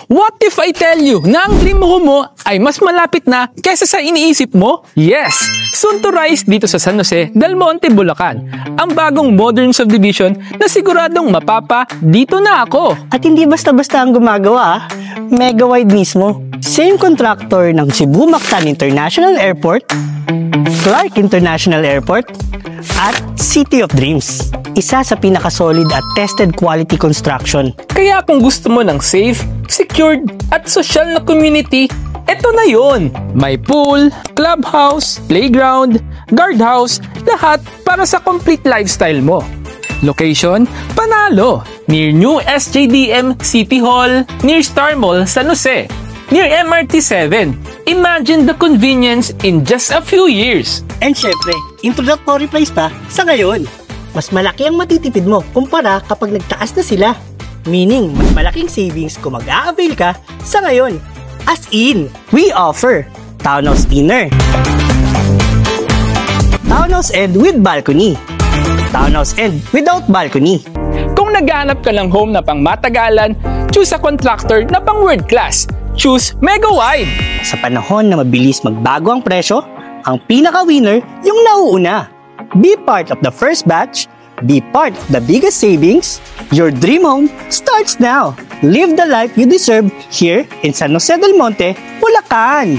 What if I tell you na ang dream home mo ay mas malapit na kesa sa iniisip mo? Yes! Soon to rise dito sa San Jose del Monte, Bulacan. Ang bagong modern subdivision na siguradong mapapa, dito na ako. At hindi basta-basta ang gumagawa, mega wide mismo. Same contractor ng Cebu Mactan International Airport, Clark International Airport, at City of Dreams. Isa sa pinaka-solid at tested quality construction. Kaya kung gusto mo ng safe, secured, at social na community, eto na yon. May pool, clubhouse, playground, guardhouse, lahat para sa complete lifestyle mo. Location, panalo. Near New SJDM City Hall, near Star Mall, San Jose, near MRT 7. Imagine the convenience in just a few years. And syempre, introductory price pa sa ngayon. Mas malaki ang matitipid mo kumpara kapag nagtaas na sila. Meaning, mas malaking savings kung mag-a-avail ka sa ngayon. As in, we offer townhouse inner, townhouse end with balcony, townhouse end without balcony. Kung naghahanap ka ng home na pang matagalan, choose a contractor na pang world class. Choose Mega Wide. Sa panahon na mabilis magbago ang presyo, ang pinaka-winner yung nauuna. Be part of the first batch, be part of the biggest savings. Your dream home starts now. Live the life you deserve here in San Jose del Monte, Bulacan.